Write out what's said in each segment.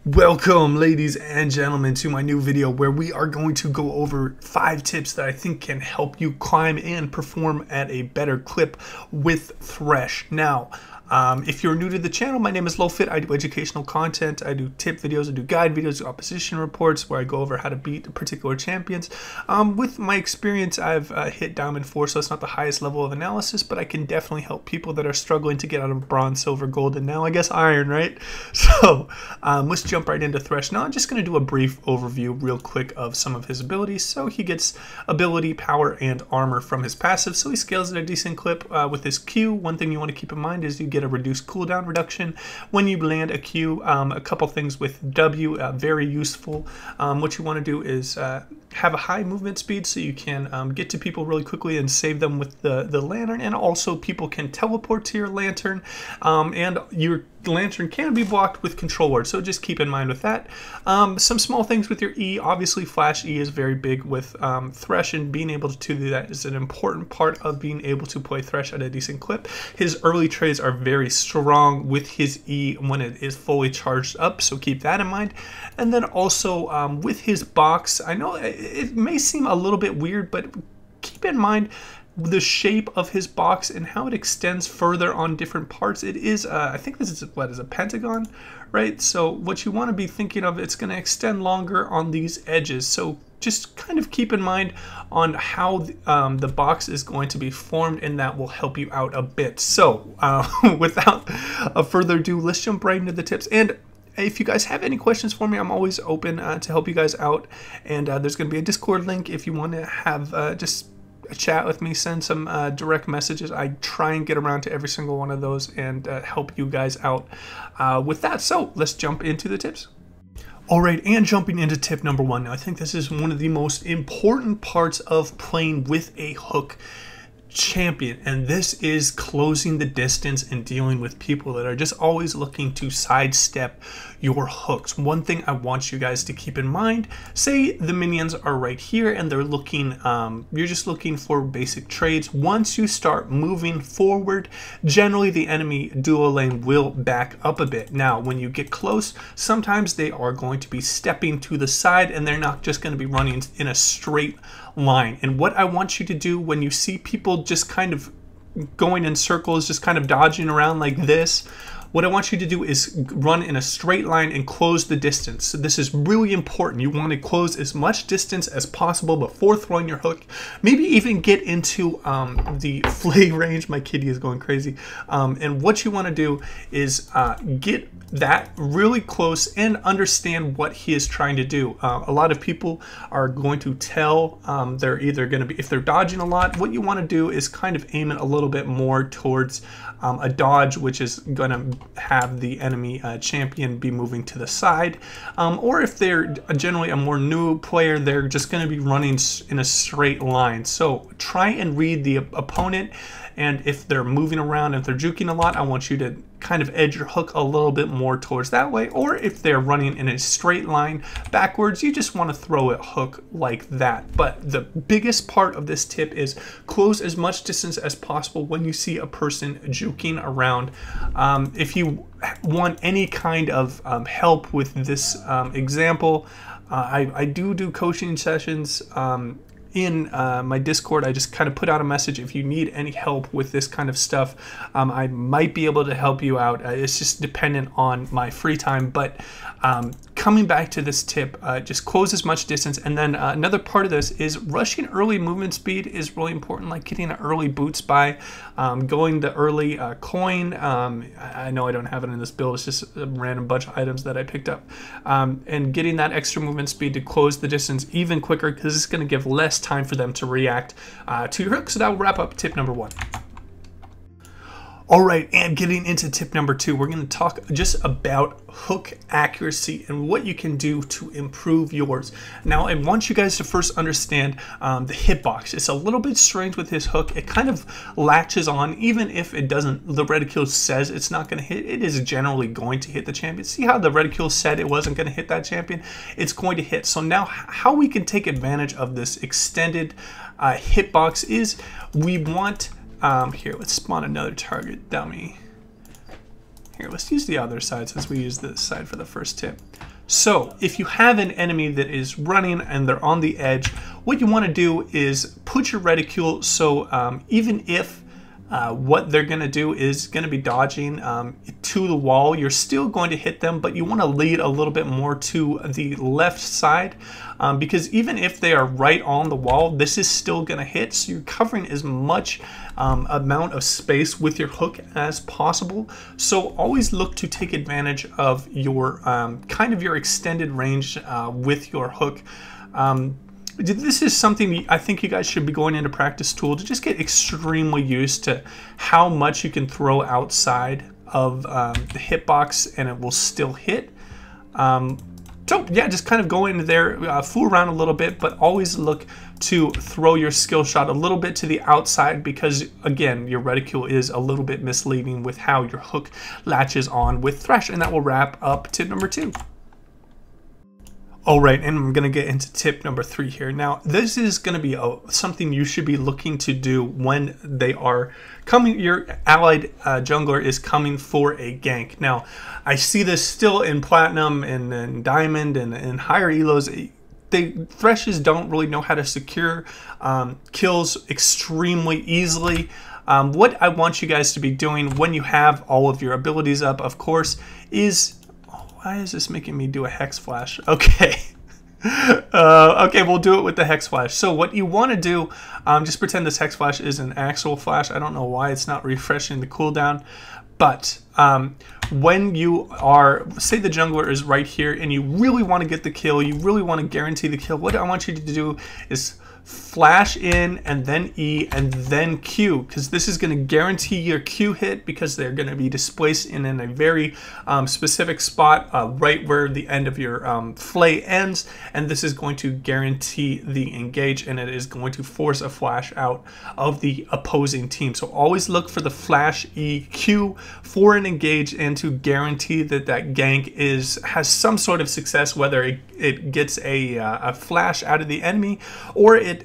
Welcome, ladies and gentlemen, to my new video where we are going to go over 5 tips that I think can help you climb and perform at a better clip with Thresh. Now, if you're new to the channel, my name is LowFit. I do educational content. I do tip videos. I do guide videos, opposition reports where I go over how to beat particular champions. With my experience, I've hit Diamond 4, so it's not the highest level of analysis, but I can definitely help people that are struggling to get out of bronze, silver, gold, and now I guess iron, right? So let's jump right into Thresh. Now I'm just going to do a brief overview real quick of some of his abilities. So he gets ability, power, and armor from his passive, so he scales at a decent clip with his Q. One thing you want to keep in mind is you get a reduced cooldown reduction when you land a Q. A couple things with W, very useful. What you want to do is have a high movement speed so you can get to people really quickly and save them with the lantern, and also people can teleport to your lantern, and your lantern can be blocked with control word, so just keep in mind with that. Some small things with your E. Obviously flash E is very big with Thresh, and being able to do that is an important part of being able to play Thresh at a decent clip. His early trades are very strong with his E when it is fully charged up, so keep that in mind. And then also with his box, I know it may seem a little bit weird, but keep in mind the shape of his box and how it extends further on different parts. It is, I think this is what is a pentagon, right? So what you want to be thinking of, it's going to extend longer on these edges. So just kind of keep in mind on how the box is going to be formed, and that will help you out a bit. So without further ado, let's jump right into the tips. And if you guys have any questions for me, I'm always open to help you guys out. And there's going to be a Discord link if you want to have just a chat with me, send some direct messages. I try and get around to every single one of those and help you guys out with that. So let's jump into the tips. All right, and jumping into tip number 1. Now, I think this is one of the most important parts of playing with a hook champion, and this is closing the distance and dealing with people that are just always looking to sidestep your hooks. One thing I want you guys to keep in mind, say the minions are right here and they're looking, you're just looking for basic trades. Once you start moving forward, generally the enemy duo lane will back up a bit. Now when you get close, sometimes they are going to be stepping to the side and they're not just going to be running in a straight line. And what I want you to do when you see people just kind of going in circles, just kind of dodging around like this, what I want you to do is run in a straight line and close the distance. So this is really important. You want to close as much distance as possible before throwing your hook. Maybe even get into the flay range. My kitty is going crazy. And what you want to do is get that really close and understand what he is trying to do. A lot of people are going to tell they're either going to be, if they're dodging a lot, what you want to do is kind of aim it a little bit more towards a dodge, which is going to have the enemy champion be moving to the side, or if they're generally a more new player, they're just going to be running in a straight line. So try and read the opponent, and if they're moving around, if they're juking a lot, I want you to kind of edge your hook a little bit more towards that way. Or if they're running in a straight line backwards, you just want to throw a hook like that. But the biggest part of this tip is close as much distance as possible when you see a person juking around. If you want any kind of help with this example, I do coaching sessions in my Discord. I just kind of put out a message if you need any help with this kind of stuff. I might be able to help you out. It's just dependent on my free time. But coming back to this tip, just close as much distance. And then another part of this is rushing early movement speed is really important, like getting an early boots buy, going the early coin. I know I don't have it in this build, it's just a random bunch of items that I picked up, and getting that extra movement speed to close the distance even quicker, because it's going to give less time for them to react to your hook. So that will wrap up tip number 1. All right, and getting into tip number 2, we're going to talk just about hook accuracy and what you can do to improve yours. Now, I want you guys to first understand the hitbox. It's a little bit strange with his hook. It kind of latches on, even if it doesn't, the reticule says it's not going to hit, it is generally going to hit the champion. See how the reticule said it wasn't going to hit that champion? It's going to hit. So now how we can take advantage of this extended hitbox is we want, here, let's spawn another target dummy. Here, let's use the other side since we used this side for the first tip. So if you have an enemy that is running and they're on the edge, what you want to do is put your reticule so even if what they're going to do is going to be dodging to the wall, you're still going to hit them, but you want to lead a little bit more to the left side because even if they are right on the wall, this is still going to hit. So you're covering as much amount of space with your hook as possible. So always look to take advantage of your kind of your extended range with your hook. This is something I think you guys should be going into practice tool to just get extremely used to how much you can throw outside of the hitbox and it will still hit. So yeah, just kind of go into there, fool around a little bit, but always look to throw your skill shot a little bit to the outside because, again, your reticule is a little bit misleading with how your hook latches on with Thresh, and that will wrap up tip number 2. All right, and I'm going to get into tip number 3 here. Now, this is going to be something you should be looking to do when they are coming. Your allied jungler is coming for a gank. Now, I see this still in Platinum and Diamond and higher elos. Threshes don't really know how to secure kills extremely easily. What I want you guys to be doing when you have all of your abilities up, of course, is... Why is this making me do a hex flash? Okay. Okay, we'll do it with the hex flash. So what you want to do, just pretend this hex flash is an actual flash. I don't know why it's not refreshing the cooldown. But when you are, say the jungler is right here and you really want to get the kill, you really want to guarantee the kill, what I want you to do is flash in and then E and then Q, because this is going to guarantee your Q hit because they're going to be displaced in a very specific spot right where the end of your flay ends, and this is going to guarantee the engage and it is going to force a flash out of the opposing team. So always look for the flash E Q for an engage and to guarantee that that gank has some sort of success, whether it gets a flash out of the enemy or it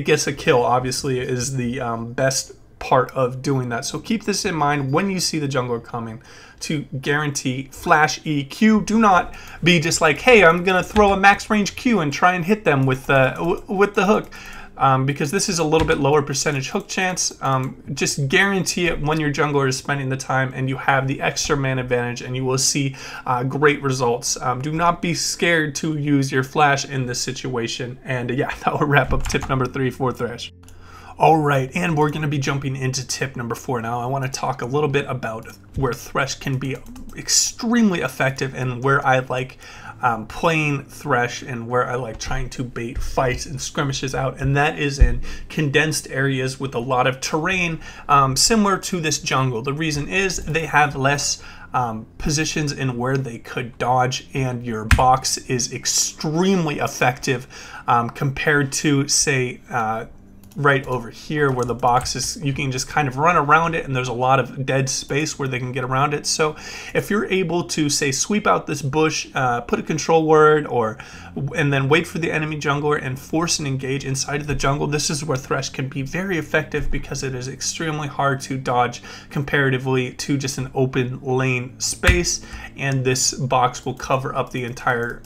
gets a kill. Obviously is the best part of doing that. So keep this in mind when you see the jungler coming, to guarantee flash EQ. Do not be just like, hey, I'm gonna throw a max range Q and try and hit them with the hook. Because this is a little bit lower percentage hook chance. Just guarantee it when your jungler is spending the time and you have the extra man advantage, and you will see great results. Do not be scared to use your flash in this situation. And yeah, that will wrap up tip number 3 for Thresh. All right, and we're going to be jumping into tip number 4 now. I want to talk a little bit about where Thresh can be extremely effective and where I like playing Thresh and where I like trying to bait fights and skirmishes out, and that is in condensed areas with a lot of terrain, similar to this jungle. The reason is they have less positions in where they could dodge, and your box is extremely effective compared to, say, right over here where the box is, you can just kind of run around it and there's a lot of dead space where they can get around it. So if you're able to, say, sweep out this bush, put a control word, and then wait for the enemy jungler and force an engage inside of the jungle, this is where Thresh can be very effective because it is extremely hard to dodge comparatively to just an open lane space, and this box will cover up the entire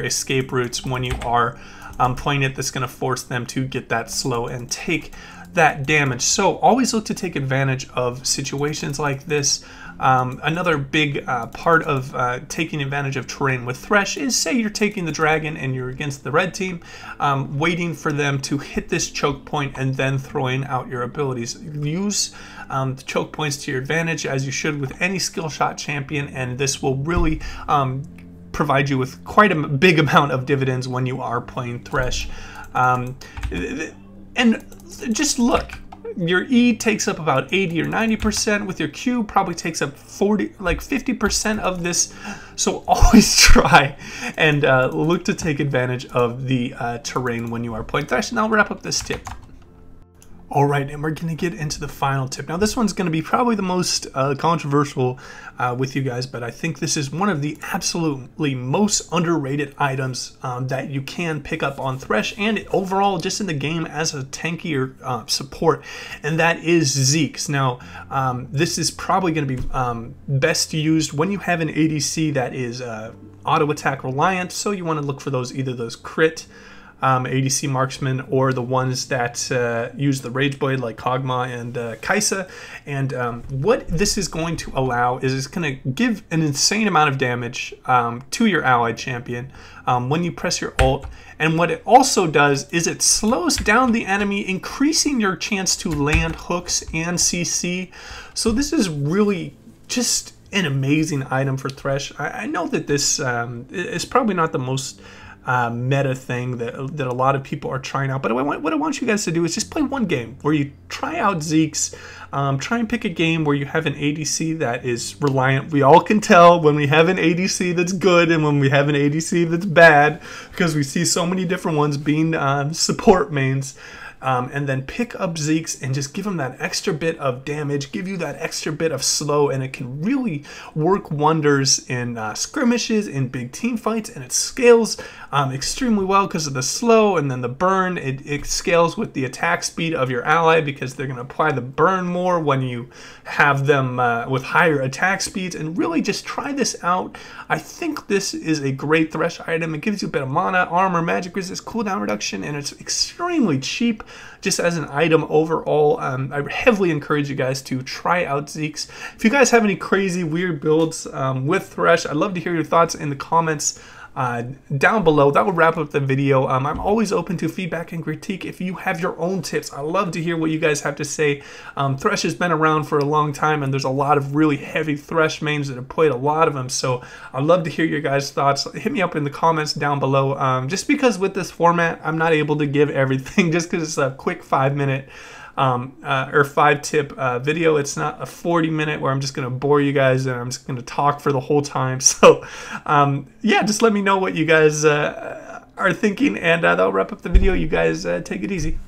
escape routes when you are playing it. That's going to force them to get that slow and take that damage. So always look to take advantage of situations like this. Another big part of taking advantage of terrain with Thresh is, say you're taking the dragon and you're against the red team, waiting for them to hit this choke point and then throwing out your abilities. Use the choke points to your advantage, as you should with any skill shot champion, and this will really provide you with quite a big amount of dividends when you are playing Thresh. And just look, your E takes up about 80 or 90%, with your Q probably takes up 50% of this. So always try and look to take advantage of the terrain when you are playing Thresh. And I'll wrap up this tip. All right, and we're going to get into the final tip. Now, this one's going to be probably the most controversial with you guys, but I think this is one of the absolutely most underrated items that you can pick up on Thresh and overall just in the game as a tankier support, and that is ZEKES. Now, this is probably going to be best used when you have an ADC that is auto attack reliant, so you want to look for those, either those crit ADC marksmen or the ones that use the Rage Blade like Kog'Maw and Kai'Sa. And what this is going to allow is it's going to give an insane amount of damage to your allied champion when you press your ult. And what it also does is it slows down the enemy, increasing your chance to land hooks and CC. So this is really just an amazing item for Thresh. I know that this is probably not the most meta thing that a lot of people are trying out, but what I want you guys to do is just play one game where you try out ZEKES. Try and pick a game where you have an ADC that is reliant. We all can tell when we have an ADC that's good and when we have an ADC that's bad, because we see so many different ones being support mains. And then pick up ZEKES and just give them that extra bit of damage, give you that extra bit of slow, and it can really work wonders in skirmishes, in big team fights, and it scales extremely well because of the slow and then the burn. It scales with the attack speed of your ally because they're going to apply the burn more when you have them with higher attack speeds. And really just try this out. I think this is a great Thresh item. It gives you a bit of mana, armor, magic resist, cooldown reduction, and it's extremely cheap just as an item overall. I heavily encourage you guys to try out ZEKES. If you guys have any crazy weird builds with Thresh, I'd love to hear your thoughts in the comments down below. That will wrap up the video. I'm always open to feedback and critique. If you have your own tips, I love to hear what you guys have to say. Thresh has been around for a long time, and there's a lot of really heavy Thresh mains that have played a lot of them, so I'd love to hear your guys' thoughts. Hit me up in the comments down below. Just because with this format, I'm not able to give everything just because it's a quick 5-minute or 5-tip video. It's not a 40-minute where I'm just going to bore you guys and I'm just going to talk for the whole time. So yeah, just let me know what you guys are thinking, and that'll wrap up the video. You guys take it easy.